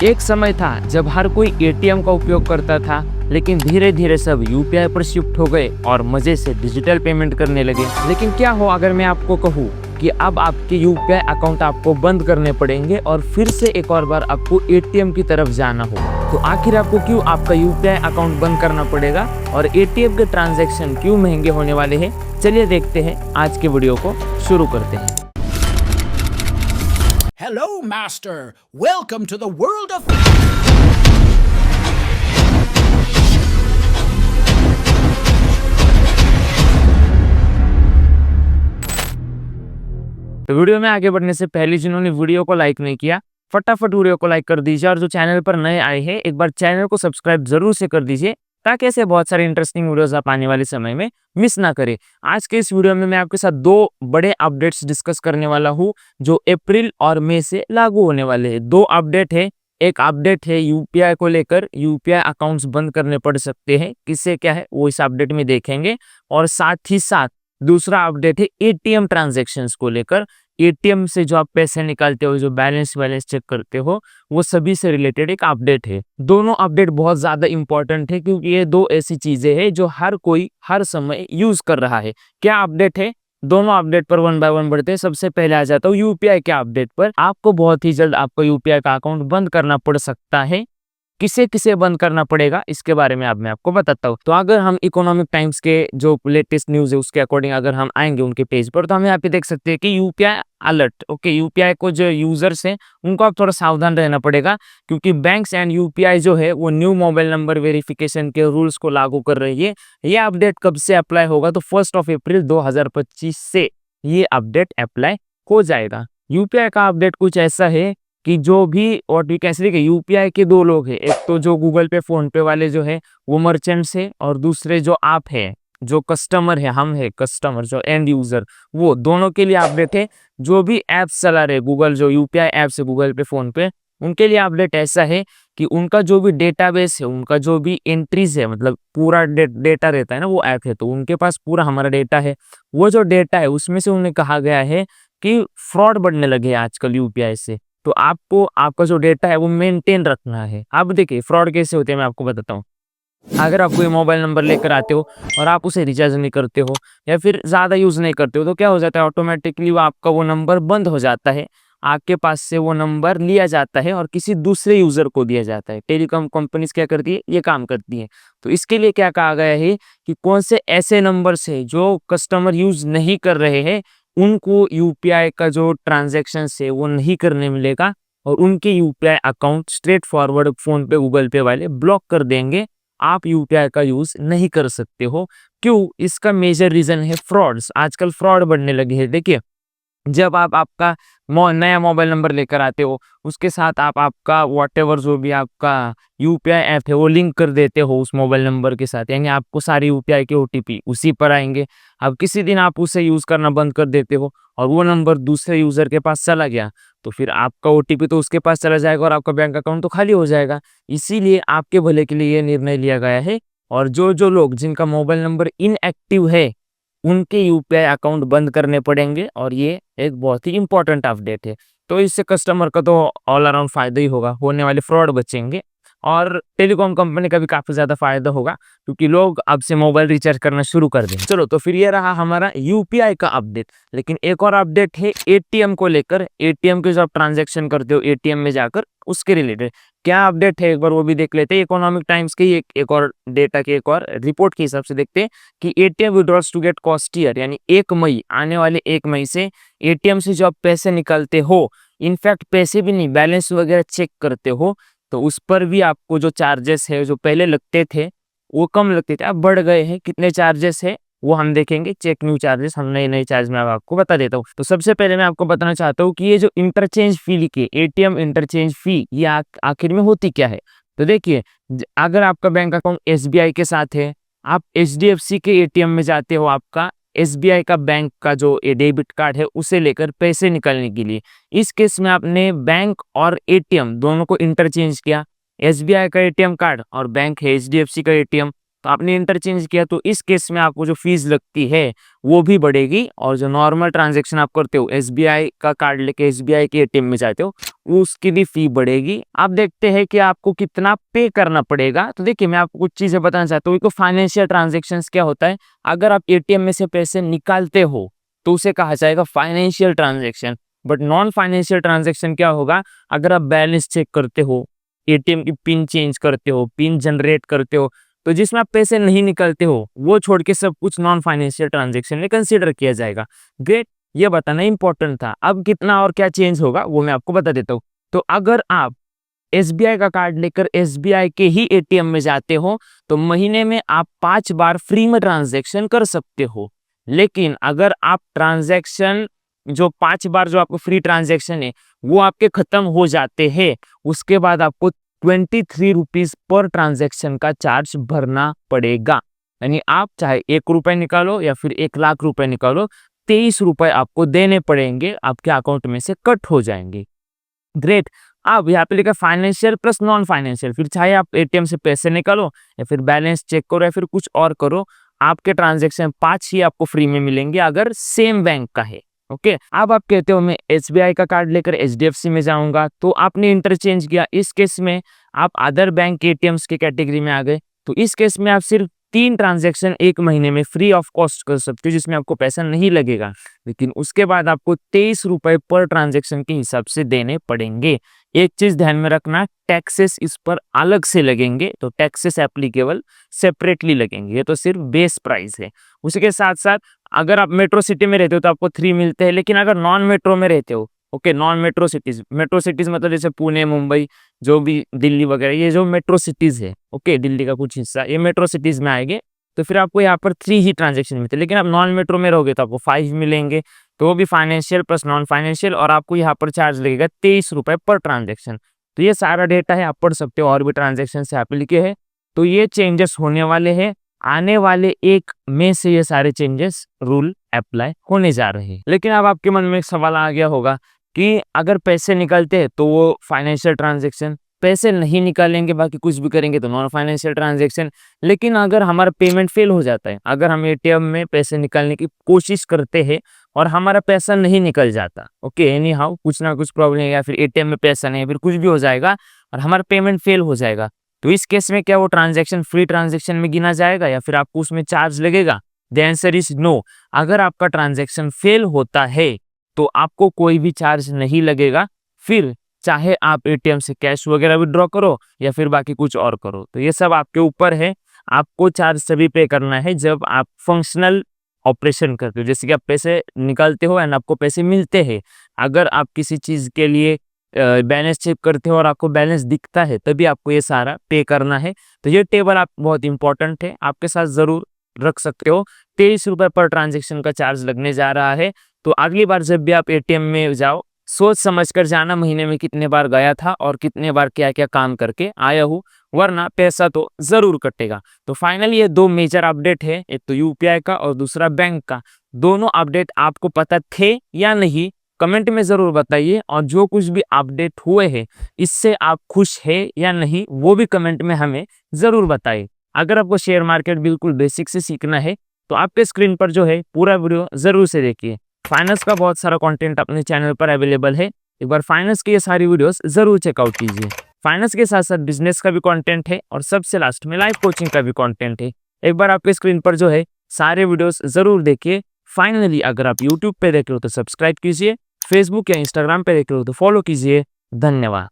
एक समय था जब हर कोई एटीएम का उपयोग करता था, लेकिन धीरे धीरे सब यूपीआई पर शिफ्ट हो गए और मजे से डिजिटल पेमेंट करने लगे। लेकिन क्या हो अगर मैं आपको कहूँ कि अब आपके यूपीआई अकाउंट आपको बंद करने पड़ेंगे और फिर से एक और बार आपको एटीएम की तरफ जाना होगा। तो आखिर आपको क्यों आपका यूपीआई अकाउंट बंद करना पड़ेगा और एटीएम के ट्रांजैक्शन क्यों महंगे होने वाले हैं, चलिए देखते हैं। आज के वीडियो को शुरू करते हैं। Hello, Master. Welcome to the world of... तो वीडियो में आगे बढ़ने से पहले जिन्होंने वीडियो को लाइक नहीं किया, फटाफट वीडियो को लाइक कर दीजिए और जो चैनल पर नए आए हैं एक बार चैनल को सब्सक्राइब जरूर से कर दीजिए, ताकि ऐसे बहुत सारे इंटरेस्टिंग वीडियोस आप आने वाले समय में मिस ना करें। आज के इस वीडियो में मैं आपके साथ दो बड़े अपडेट्स डिस्कस करने वाला हूँ जो अप्रैल और मई से लागू होने वाले हैं। दो अपडेट है। एक अपडेट है यूपीआई को लेकर, यूपीआई अकाउंट्स बंद करने पड़ सकते हैं, किससे क्या है वो इस अपडेट में देखेंगे। और साथ ही साथ दूसरा अपडेट है एटीएम ट्रांजैक्शंस को लेकर। एटीएम से जो आप पैसे निकालते हो, जो बैलेंस चेक करते हो, वो सभी से रिलेटेड एक अपडेट है। दोनों अपडेट बहुत ज्यादा इंपॉर्टेंट है क्योंकि ये दो ऐसी चीजें हैं जो हर कोई हर समय यूज कर रहा है। क्या अपडेट है, दोनों अपडेट पर वन बाय वन बढ़ते हैं। सबसे पहले आ जाता हूँ यूपीआई के अपडेट पर। आपको बहुत ही जल्द आपका यूपीआई का अकाउंट बंद करना पड़ सकता है। किसे किसे बंद करना पड़ेगा इसके बारे में अब मैं आपको बताता हूँ। तो अगर हम इकोनॉमिक टाइम्स के जो लेटेस्ट न्यूज है उसके अकॉर्डिंग अगर हम आएंगे उनके पेज पर, तो हम यहाँ पे देख सकते हैं कि यूपीआई अलर्ट। ओके, यूपीआई को जो यूजर्स हैं उनको अब थोड़ा सावधान रहना पड़ेगा, क्योंकि बैंक्स एंड यूपीआई जो है वो न्यू मोबाइल नंबर वेरिफिकेशन के रूल्स को लागू कर रही है। ये अपडेट कब से अप्लाई होगा, तो 1 अप्रैल 2025 से ये अपडेट अप्लाई हो जाएगा। यूपीआई का अपडेट कुछ ऐसा है कि जो भी, और भी कैसे देखिए, यूपीआई के दो लोग हैं। एक तो जो गूगल पे फोन पे वाले जो है वो मर्चेंट्स है, और दूसरे जो आप है, जो कस्टमर है, हम है कस्टमर, जो एंड यूजर, वो दोनों के लिए अपडेट है। जो भी एप्स चला रहे गूगल, जो यूपीआई एप्स है गूगल पे फोन पे, उनके लिए अपडेट ऐसा है कि उनका जो भी डेटाबेस है, उनका जो भी एंट्रीज है, मतलब पूरा डेटा रहता है ना, वो ऐप है तो उनके पास पूरा हमारा डेटा है। वो जो डेटा है उसमें से उन्हें कहा गया है कि फ्रॉड बढ़ने लगे हैं आजकल यूपीआई से, तो आपको आपका जो डेटा है वो मेंटेन रखना है। अब देखिए फ्रॉड कैसे होते हैं मैं आपको बताता हूँ। अगर आप कोई मोबाइल नंबर लेकर आते हो और आप उसे रिचार्ज नहीं करते हो या फिर ज़्यादा यूज़ नहीं करते हो, तो क्या हो जाता है, ऑटोमेटिकली वो आपका वो नंबर बंद हो जाता है। आपके पास से वो नंबर लिया जाता है और किसी दूसरे यूज़र को दिया जाता है। टेलीकॉम कंपनीज क्या करती है, ये काम करती है। तो इसके लिए क्या कहा गया है कि कौन से ऐसे नंबर्स है जो कस्टमर यूज़ नहीं कर रहे हैं, उनको यूपीआई का जो ट्रांजैक्शन है वो नहीं करने मिलेगा और उनके UPI account straight forward phone पे गूगल पे वाले ब्लॉक कर देंगे। आप यूपीआई का यूज नहीं कर सकते हो। क्यों? इसका मेजर रीजन है फ्रॉड्स। आजकल फ्रॉड बढ़ने लगे हैं। देखिए, जब आप आपका नया मोबाइल नंबर लेकर आते हो, उसके साथ आप आपका व्हाटएवर जो भी आपका यूपीआई ऐप है वो लिंक कर देते हो उस मोबाइल नंबर के साथ, यानी आपको सारी यूपीआई के ओटीपी उसी पर आएंगे। अब किसी दिन आप उसे यूज करना बंद कर देते हो और वो नंबर दूसरे यूजर के पास चला गया, तो फिर आपका ओटीपी तो उसके पास चला जाएगा और आपका बैंक अकाउंट तो खाली हो जाएगा। इसीलिए आपके भले के लिए ये निर्णय लिया गया है, और जो जो लोग जिनका मोबाइल नंबर इनएक्टिव है उनके यूपीआई अकाउंट बंद करने पड़ेंगे, और ये एक बहुत ही इंपॉर्टेंट अपडेट है। तो इससे कस्टमर का तो ऑल अराउंड फायदा ही होगा, होने वाले फ्रॉड बचेंगे और टेलीकॉम कंपनी का भी काफी ज्यादा फायदा होगा, क्योंकि लोग अब से मोबाइल रिचार्ज करना शुरू कर देंगे। चलो, तो फिर ये रहा हमारा यूपीआई का अपडेट। लेकिन एक और अपडेट है एटीएम को लेकर। एटीएम के जो आप ट्रांजेक्शन करते हो एटीएम में जाकर, उसके रिलेटेड क्या अपडेट है एक बार वो भी देख लेते हैं। इकोनॉमिक टाइम्स के एक और डेटा के एक और रिपोर्ट के हिसाब से देखते हैं कि एटीएम विड्रॉल्स टू गेट कॉस्टियर, यानी 1 मई, आने वाले 1 मई से एटीएम से जो आप पैसे निकालते हो, इनफैक्ट पैसे भी नहीं, बैलेंस वगैरह चेक करते हो, तो उस पर भी आपको जो चार्जेस है, जो पहले लगते थे वो कम लगते थे, अब बढ़ गए हैं। कितने चार्जेस है वो हम देखेंगे। चेक न्यू चार्जेस, हम नए नए चार्ज में आपको बता देता हूँ। तो सबसे पहले मैं आपको बताना चाहता हूँ कि ये जो इंटरचेंज फी लिखी, एटीएम इंटरचेंज फी, ये आखिर में होती क्या है। तो देखिए, अगर आपका बैंक अकाउंट एसबीआई के साथ है, आप एचडीएफसी के एटीएम में जाते हो, आपका एसबीआई का बैंक का जो डेबिट कार्ड है उसे लेकर पैसे निकालने के लिए, इस केस में आपने बैंक और एटीएम दोनों को इंटरचेंज किया। एसबीआई का एटीएम कार्ड और बैंक है एचडीएफसी का एटीएम, तो तो आपने इंटरचेंज किया तो इस केस में आपको जो फीस लगती है वो भी बढ़ेगी, और जो नॉर्मल ट्रांजैक्शन आप करते हो एसबीआई का कार्ड लेके एसबीआई के एटीएम में जाते हो उसकी भी फी बढ़ेगी। आप देखते हैं कि आपको कितना पे करना पड़ेगा। तो देखिए मैं आपको कुछ चीजें बताना चाहता हूँ। फाइनेंशियल ट्रांजेक्शन्स क्या होता है, अगर आप एटीएम में से पैसे निकालते हो तो उसे कहा जाएगा financial transaction. But non financial transaction क्या होगा, अगर आप बैलेंस चेक करते हो, एटीएम की पिन चेंज करते हो, पिन जनरेट करते हो, तो जिसमें आप पैसे नहीं निकलते हो वो छोड़ के सब कुछ नॉन फाइनेंशियल ट्रांजेक्शन में कंसीडर किया जाएगा। ग्रेट, ये बताना इंपॉर्टेंट था। अब कितना और क्या चेंज होगा वो मैं आपको बता देता हूँ। तो अगर आप एसबीआई का कार्ड लेकर एसबीआई के ही एटीएम में जाते हो तो महीने में आप 5 बार फ्री में ट्रांजैक्शन कर सकते हो। लेकिन अगर आप ट्रांजैक्शन जो 5 बार जो आपको फ्री ट्रांजैक्शन है वो आपके खत्म हो जाते हैं, उसके बाद आपको 23 रुपीज पर ट्रांजैक्शन का चार्ज भरना पड़ेगा। यानी आप चाहे 1 रुपए निकालो या फिर 1 लाख रुपए निकालो, 23 रुपए आपको देने पड़ेंगे, आपके अकाउंट में से कट हो जाएंगे। ग्रेट, अब यहाँ पे लिखा फाइनेंशियल प्लस नॉन फाइनेंशियल। फिर चाहे आप एटीएम से पैसे निकालो या फिर बैलेंस चेक करो या फिर कुछ और करो, आपके ट्रांजैक्शन 5 ही आपको फ्री में मिलेंगे अगर सेम बैंक का है। ओके, अब आप कहते हो मैं एसबीआई का कार्ड लेकर एचडीएफसी में जाऊंगा, तो आपने इंटरचेंज किया। इस केस में आप अदर बैंक एटीएम्स की कैटेगरी में आ गए, तो इस केस में आप सिर्फ 3 ट्रांजैक्शन 1 महीने में फ्री ऑफ कॉस्ट कर सकते हो जिसमें आपको पैसा नहीं लगेगा। लेकिन उसके बाद आपको 23 रुपए पर ट्रांजैक्शन के हिसाब से देने पड़ेंगे। एक चीज ध्यान में रखना, टैक्सेस इस पर अलग से लगेंगे, तो टैक्सेस एप्लीकेबल सेपरेटली लगेंगे, ये तो सिर्फ बेस प्राइस है। उसके साथ साथ अगर आप मेट्रो सिटी में रहते हो तो आपको 3 मिलते हैं, लेकिन अगर नॉन मेट्रो में रहते हो, ओके, नॉन मेट्रो सिटीज मतलब जैसे पुणे, मुंबई, जो भी दिल्ली वगैरह, ये जो मेट्रो सिटीज है, ओके, दिल्ली का कुछ हिस्सा ये मेट्रो सिटीज में आएंगे, तो फिर आपको यहाँ पर 3 ही ट्रांजेक्शन मिलते हैं। लेकिन आप नॉन मेट्रो में रहोगे तो आपको 5 मिलेंगे, तो वो भी फाइनेंशियल प्लस नॉन फाइनेंशियल, और आपको यहाँ पर चार्ज लगेगा 23 रुपए पर ट्रांजेक्शन। तो ये सारा डेटा है, आप पढ़ सकते हो, और भी ट्रांजेक्शन यहाँ पे लिखे हैं। तो ये चेंजेस होने वाले हैं, आने वाले 1 मई से ये सारे चेंजेस रूल अप्लाई होने जा रहे हैं। लेकिन अब आपके मन में एक सवाल आ गया होगा कि अगर पैसे निकलते हैं तो वो फाइनेंशियल ट्रांजेक्शन, पैसे नहीं निकालेंगे बाकी कुछ भी करेंगे तो नॉन फाइनेंशियल ट्रांजेक्शन। लेकिन अगर हमारा पेमेंट फेल हो जाता है, अगर हम एटीएम में पैसे निकालने की कोशिश करते हैं और हमारा पैसा नहीं निकल जाता, ओके, एनी हाउ कुछ ना कुछ प्रॉब्लम है या फिर एटीएम में पैसा नहीं है, फिर कुछ भी हो जाएगा और हमारा पेमेंट फेल हो जाएगा, तो इस केस में क्या वो ट्रांजैक्शन फ्री ट्रांजैक्शन में गिना जाएगा या फिर आपको उसमें चार्ज लगेगा? The answer is no. अगर आपका ट्रांजैक्शन फेल होता है तो आपको कोई भी चार्ज नहीं लगेगा, फिर चाहे आप एटीएम से कैश वगैरह विड्रॉ करो या फिर बाकी कुछ और करो, तो ये सब आपके ऊपर है। आपको चार्ज सभी पे करना है जब आप फंक्शनल ऑपरेशन करते हो, जैसे कि आप पैसे निकालते हो एंड आपको पैसे मिलते हैं। अगर आप किसी चीज के लिए बैलेंस चेक करते हो और आपको बैलेंस दिखता है तभी आपको ये सारा पे करना है। तो ये टेबल आप बहुत इंपॉर्टेंट है, आपके साथ जरूर रख सकते हो। 23 रुपए पर ट्रांजेक्शन का चार्ज लगने जा रहा है। तो अगली बार जब भी आप एटीएम में जाओ सोच समझ कर जाना महीने में कितने बार गया था और कितने बार क्या क्या काम करके आया हूँ, वरना पैसा तो जरूर कटेगा। तो फाइनली ये 2 मेजर अपडेट है, एक तो यूपीआई का और दूसरा बैंक का। दोनों अपडेट आपको पता थे या नहीं कमेंट में जरूर बताइए, और जो कुछ भी अपडेट हुए हैं इससे आप खुश है या नहीं वो भी कमेंट में हमें जरूर बताइए। अगर आपको शेयर मार्केट बिल्कुल बेसिक से सीखना है तो आपके स्क्रीन पर जो है पूरा वीडियो जरूर से देखिए। फाइनेंस का बहुत सारा कंटेंट अपने चैनल पर अवेलेबल है, एक बार फाइनेंस की ये सारी वीडियोस जरूर चेकआउट कीजिए। फाइनेंस के साथ साथ बिजनेस का भी कंटेंट है और सबसे लास्ट में लाइफ कोचिंग का भी कंटेंट है। एक बार आपके स्क्रीन पर जो है सारे वीडियोस जरूर देखिए। फाइनली अगर आप यूट्यूब पे देख रहे हो तो सब्सक्राइब कीजिए, फेसबुक या इंस्टाग्राम पे देख रहे हो तो फॉलो कीजिए। धन्यवाद।